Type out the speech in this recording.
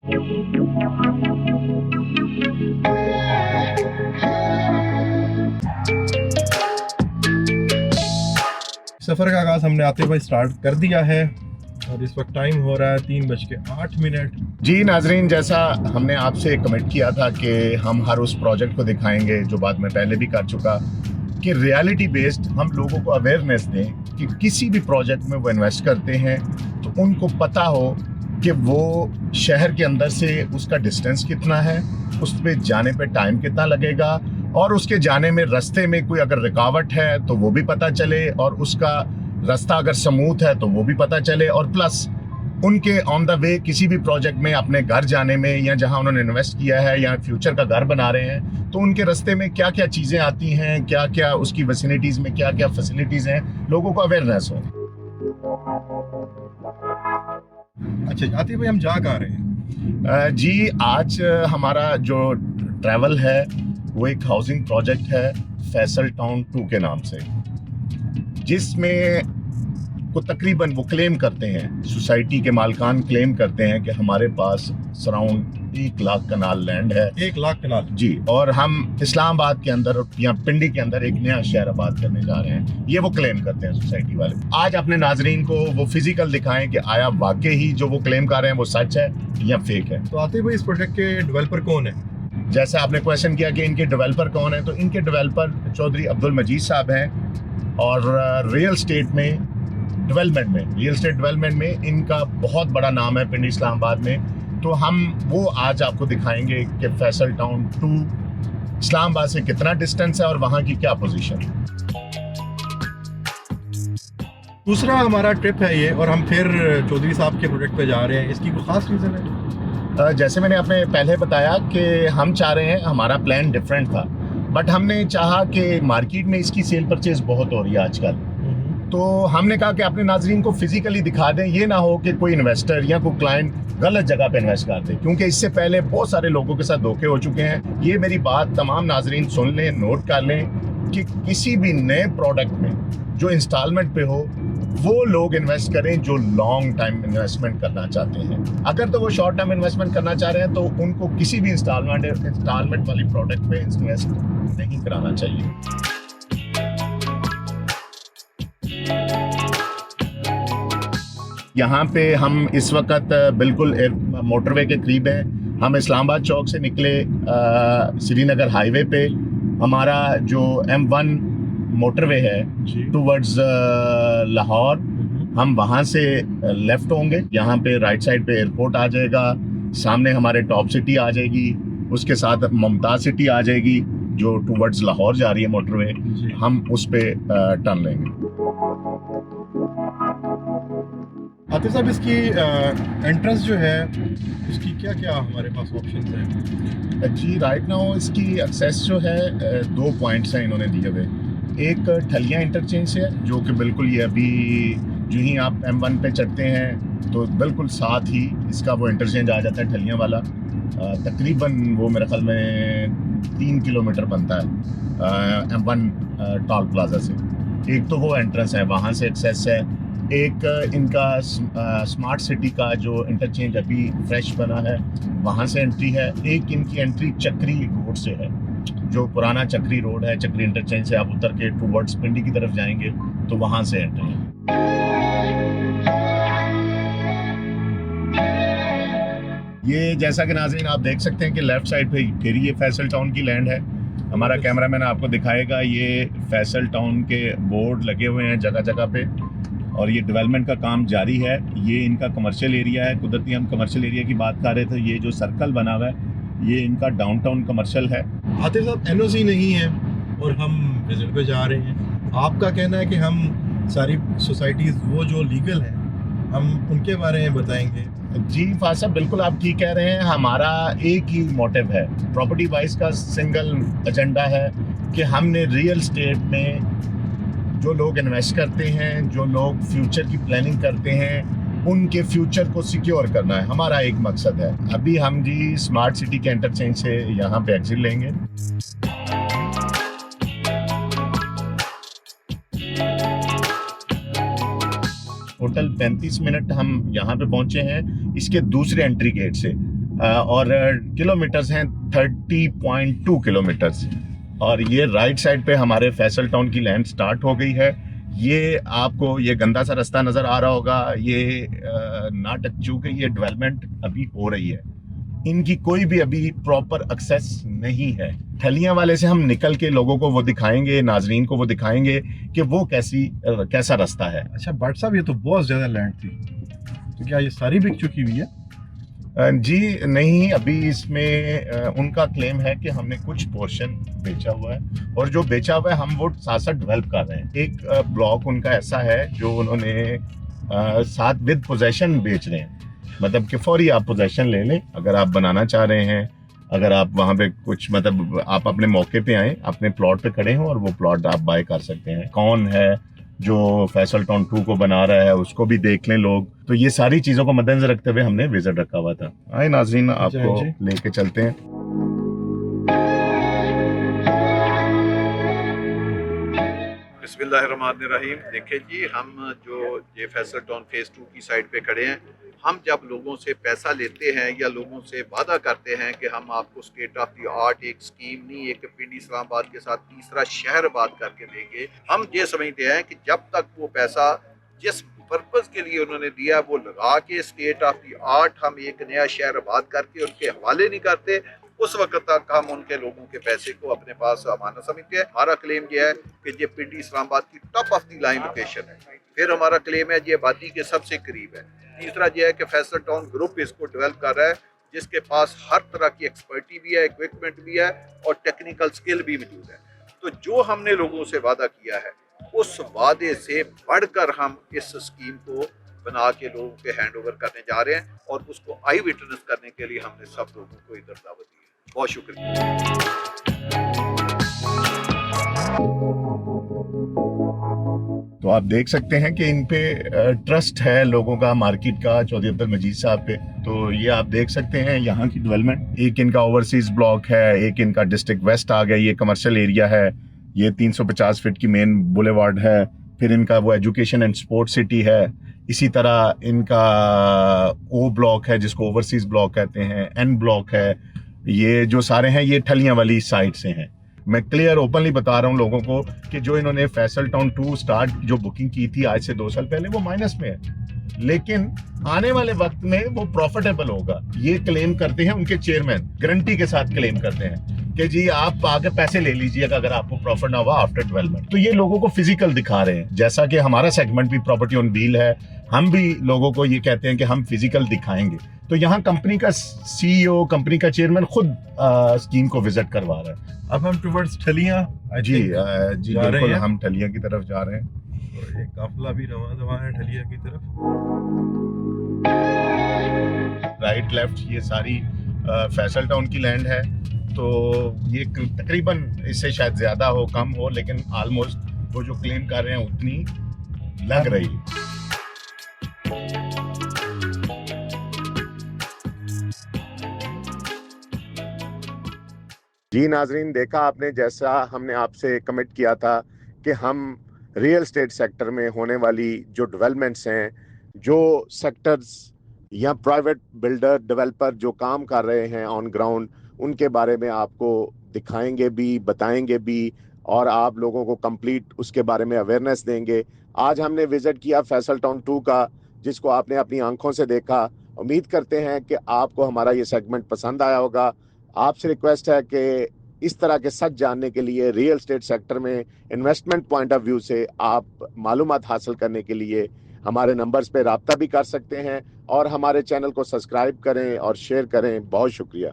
सफ़र का आगाज़ हमने आते हुए स्टार्ट कर दिया है और इस वक्त टाइम हो रहा है 3:08। जी नाजरीन, जैसा हमने आपसे कमिट किया था कि हम हर उस प्रोजेक्ट को दिखाएंगे, जो बात मैं पहले भी कर चुका, कि रियलिटी बेस्ड हम लोगों को अवेयरनेस दें कि किसी भी प्रोजेक्ट में वो इन्वेस्ट करते हैं तो उनको पता हो कि वो शहर के अंदर से उसका डिस्टेंस कितना है, उस पे जाने पे टाइम कितना लगेगा, और उसके जाने में रास्ते में कोई अगर रुकावट है तो वो भी पता चले, और उसका रास्ता अगर स्मूथ है तो वो भी पता चले, और प्लस उनके ऑन द वे किसी भी प्रोजेक्ट में अपने घर जाने में या जहां उन्होंने इन्वेस्ट किया है या फ्यूचर का घर बना रहे हैं तो उनके रास्ते में क्या क्या चीज़ें आती हैं, क्या क्या उसकी विसिनिटीज़ में क्या क्या फैसिलिटीज़ हैं, लोगों को अवेयरनेस हो। अच्छा आतिफ भाई, हम जा कहाँ रहे हैं? जी, आज हमारा जो ट्रैवल है वो एक हाउसिंग प्रोजेक्ट है फैसल टाउन 2 के नाम से, जिसमें को तकरीबन वो क्लेम करते हैं, सोसाइटी के मालकान क्लेम करते हैं कि हमारे पास सराउंड 1 लाख कनाल लैंड है। 1 लाख कनाल? जी, और हम इस्लामाबाद के अंदर या पिंडी के अंदर एक नया शहर आबाद करने जा रहे हैं, ये वो क्लेम करते हैं सोसाइटी वाले। आज अपने नाजरीन को वो फिजिकल दिखाएं कि आया वाकई ही जो वो क्लेम कर रहे हैं वो सच है या फेक है। तो आतिफ भाई, इस प्रोजेक्ट के डेवलपर कौन है? जैसे आपने क्वेश्चन किया कि इनके डेवलपर कौन है, तो इनके डेवलपर चौधरी अब्दुल मजीद साहब हैं, और रियल स्टेट डेवलपमेंट में इनका बहुत बड़ा नाम है पिंडी इस्लामाबाद में। तो हम वो आज आपको दिखाएंगे कि फैसल टाउन 2 इस्लामाबाद से कितना डिस्टेंस है और वहाँ की क्या पोजीशन है। दूसरा हमारा ट्रिप है ये, और हम फिर चौधरी साहब के प्रोजेक्ट पे जा रहे हैं। इसकी कोई खास रीज़न है? जैसे मैंने अपने पहले बताया कि हम चाह रहे हैं, हमारा प्लान डिफरेंट था, बट हमने चाहा कि मार्केट में इसकी सेल परचेज बहुत हो रही है आजकल, तो हमने कहा कि अपने नाजरीन को फिजिकली दिखा दें। ये ना हो कि कोई इन्वेस्टर या कोई क्लाइंट गलत जगह पे इन्वेस्ट कर दे, क्योंकि इससे पहले बहुत सारे लोगों के साथ धोखे हो चुके हैं। ये मेरी बात तमाम नाजरीन सुन लें, नोट कर लें कि किसी भी नए प्रोडक्ट में जो इंस्टॉलमेंट पे हो वो लोग इन्वेस्ट करें जो लॉन्ग टाइम इन्वेस्टमेंट करना चाहते हैं। अगर तो वो शॉर्ट टर्म इन्वेस्टमेंट करना चाह रहे हैं तो उनको किसी भी इंस्टॉलमेंट वाली प्रोडक्ट पे इन्वेस्ट नहीं कराना चाहिए। यहाँ पे हम इस वक्त बिल्कुल मोटरवे के करीब हैं। हम इस्लामाबाद चौक से निकले श्रीनगर हाईवे पे, हमारा जो M1 मोटरवे है टूवर्ड्स लाहौर, हम वहाँ से लेफ्ट होंगे। यहाँ पे राइट साइड पे एयरपोर्ट आ जाएगा, सामने हमारे टॉप सिटी आ जाएगी, उसके साथ मुमताज़ सिटी आ जाएगी जो टूवर्ड्स लाहौर जा रही है मोटरवे। हम उस पे टर्न लेंगे। आतिफ साहब, इसकी एंट्रेंस जो है उसकी क्या क्या हमारे पास ऑप्शंस हैं? जी, राइट नाउ इसकी एक्सेस जो है 2 पॉइंट्स हैं इन्होंने दिए हुए। एक ठलिया इंटरचेंज है जो कि बिल्कुल ये अभी जो ही आप M1 पे चढ़ते हैं तो बिल्कुल साथ ही इसका वो इंटरचेंज आ जाता है ठलिया वाला। तकरीबन वो मेरे ख्याल में 3 किलोमीटर बनता है M1 टॉल प्लाजा से। एक तो वो एंट्रेंस है, वहाँ से एक्सेस है। एक इनका स्मार्ट सिटी का जो इंटरचेंज अभी फ्रेश बना है वहाँ से एंट्री है। एक इनकी एंट्री चक्री रोड से है, जो पुराना चक्री रोड है, चक्री इंटरचेंज से आप उतर के टूवर्ड्स पिंडी की तरफ जाएंगे तो वहाँ से एंट्री है। ये जैसा कि नाज़रीन आप देख सकते हैं कि लेफ्ट साइड पे फिर ये फैसल टाउन की लैंड है। हमारा कैमरामैन आपको दिखाएगा, ये फैसल टाउन के बोर्ड लगे हुए हैं जगह जगह पे, और ये डेवलपमेंट का काम जारी है। ये इनका कमर्शियल एरिया है। कुदरती हम कमर्शियल एरिया की बात कर रहे थे, ये जो सर्कल बना हुआ है ये इनका डाउनटाउन कमर्शियल है। आतिफ साहब, NOC नहीं है और हम विजिट पे जा रहे हैं। आपका कहना है कि हम सारी सोसाइटीज़ वो जो लीगल हैं हम उनके बारे में बताएंगे। जी फाज साहब, बिल्कुल आप ठीक कह रहे हैं। हमारा एक ही मोटिव है, प्रॉपर्टी वाइज का सिंगल एजेंडा है कि हमने रियल स्टेट में जो लोग इन्वेस्ट करते हैं, जो लोग फ्यूचर की प्लानिंग करते हैं, उनके फ्यूचर को सिक्योर करना है, हमारा एक मकसद है। अभी हम जी स्मार्ट सिटी के इंटरचेंज से यहाँ पे एग्जिट लेंगे। टोटल 35 मिनट हम यहाँ पे पहुँचे हैं इसके दूसरे एंट्री गेट से। और किलोमीटर्स हैं 30.2 किलोमीटर्स। और ये राइट साइड पे हमारे फैसल टाउन की लैंड स्टार्ट हो गई है। ये आपको ये गंदा सा रास्ता नज़र आ रहा होगा, ये नाटक चूंकि ये डेवलपमेंट अभी हो रही है, इनकी कोई भी अभी प्रॉपर एक्सेस नहीं है। ठलियां वाले से हम निकल के लोगों को वो दिखाएंगे, नाजरीन को वो दिखाएंगे कि वो कैसा रास्ता है। अच्छा भट्ट साहब, ये तो बहुत ज़्यादा लैंड थी, तो क्या ये सारी बिक चुकी हुई है? जी नहीं, अभी इसमें उनका क्लेम है कि हमने कुछ पोर्शन बेचा हुआ है, और जो बेचा हुआ है हम वो साथ साथ डेवलप कर रहे हैं। एक ब्लॉक उनका ऐसा है जो उन्होंने साथ विद पोजेशन बेच रहे हैं, मतलब कि फौरी आप पोजेशन ले लें अगर आप बनाना चाह रहे हैं। अगर आप वहाँ पे कुछ मतलब आप अपने मौके पे आए, अपने प्लॉट पे खड़े हो और वो प्लॉट आप बाय कर सकते हैं। कौन है जो फैसल टाउन 2 को बना रहा है उसको भी देख लें लोग। तो ये सारी चीज़ों को मद्देनजर रखते हुए हमने विजिट रखा हुआ था। आए नाज़रीन, आपको लेके चलते हैं। बिस्मिल्लाहिर्रहमानिर्रहीम। देखिए जी, हम जो ये फैसल टाउन फेज़ 2 की साइड पे खड़े हैं, हम जब लोगों से पैसा लेते हैं या लोगों से वादा करते हैं कि हम आपको स्टेट ऑफ द आर्ट एक स्कीम नहीं, एक पिंडी इस्लामाबाद के साथ तीसरा शहर आबाद करके देंगे, हम ये समझते हैं कि जब तक वो पैसा जिस पर्पज़ के लिए उन्होंने दिया वो लगा के स्टेट ऑफ द आर्ट हम एक नया शहर आबाद करके उनके हवाले नहीं करते, उस वक्त तक हम उनके लोगों के पैसे को अपने पास अमानत समझते हैं। हमारा क्लेम यह है कि ये पिंडी इस्लामाबाद की top of the line location है। फिर हमारा क्लेम है ये आबादी के सबसे करीब है। तीसरा यह है कि फैसल टाउन ग्रुप इसको डेवलप कर रहा है, जिसके पास हर तरह की एक्सपर्टी भी है, इक्विपमेंट भी है और टेक्निकल स्किल भी मौजूद है। तो जो हमने लोगों से वादा किया है उस वादे से बढ़कर हम इस स्कीम को बना के लोगों के हैंड ओवर करने जा रहे हैं, और उसको आई विटनेस करने के लिए हमने सब लोगों को इधर दावत दी है। बहुत शुक्रिया। तो आप देख सकते हैं कि इन पे ट्रस्ट है लोगों का, मार्केट का, चौधरी अब्दुल मजीद साहब पे। तो ये आप देख सकते हैं यहाँ की डेवलपमेंट। एक इनका ओवरसीज ब्लॉक है, एक इनका डिस्ट्रिक्ट वेस्ट आ गया, ये कमर्शियल एरिया है, ये 350 फीट की मेन बुलेवार्ड है। फिर इनका वो एजुकेशन एंड स्पोर्ट्स सिटी है। इसी तरह इनका ओ ब्लॉक है जिसको ओवरसीज ब्लॉक कहते हैं, एन ब्लॉक है। ये जो सारे हैं ये ठलियां वाली साइड से हैं। मैं क्लियर ओपनली बता रहा हूँ लोगों को कि जो इन्होंने फैसल टाउन 2 स्टार्ट जो बुकिंग की थी आज से 2 साल पहले, वो माइनस में है, लेकिन आने वाले वक्त में वो प्रॉफिटेबल होगा। ये क्लेम करते हैं उनके चेयरमैन, गारंटी के साथ क्लेम करते हैं कि जी आप आगे पैसे ले लीजिएगा अगर आपको प्रॉफिट ना हुआ आफ्टर डेवलपमेंट। तो ये लोगों को फिजिकल दिखा रहे हैं, जैसा कि हमारा सेगमेंट भी प्रॉपर्टी ऑन व्हील है, हम भी लोगों को ये कहते हैं कि हम फिजिकल दिखाएंगे। तो यहाँ कंपनी का सीईओ, कंपनी का चेयरमैन खुद स्कीम को विजिट करवा रहा है। अब हम टुवर्ड्स ठलियां जी बिल्कुल, हम ठलियां की तरफ जा रहे हैं। तो एक काफिला भी रवां है ठलिया की तरफ। राइट लेफ्ट ये सारी फैसल टाउन की लैंड है। तो ये तकरीबन इससे शायद ज़्यादा हो कम हो, लेकिन ऑलमोस्ट वो जो क्लेम कर रहे हैं उतनी लग रही है। जी नाजरीन, देखा आपने, जैसा हमने आपसे कमिट किया था कि हम रियल एस्टेट सेक्टर में होने वाली जो डेवलपमेंट्स हैं, जो सेक्टर्स या प्राइवेट बिल्डर डेवलपर जो काम कर रहे हैं ऑन ग्राउंड, उनके बारे में आपको दिखाएंगे भी, बताएंगे भी, और आप लोगों को कंप्लीट उसके बारे में अवेयरनेस देंगे। आज हमने विजिट किया फैसल टाउन 2 का, जिसको आपने अपनी आंखों से देखा। उम्मीद करते हैं कि आपको हमारा ये सेगमेंट पसंद आया होगा। आपसे रिक्वेस्ट है कि इस तरह के सच जानने के लिए, रियल एस्टेट सेक्टर में इन्वेस्टमेंट पॉइंट ऑफ व्यू से आप मालूमात हासिल करने के लिए हमारे नंबर्स पे राब्ता भी कर सकते हैं, और हमारे चैनल को सब्सक्राइब करें और शेयर करें। बहुत शुक्रिया।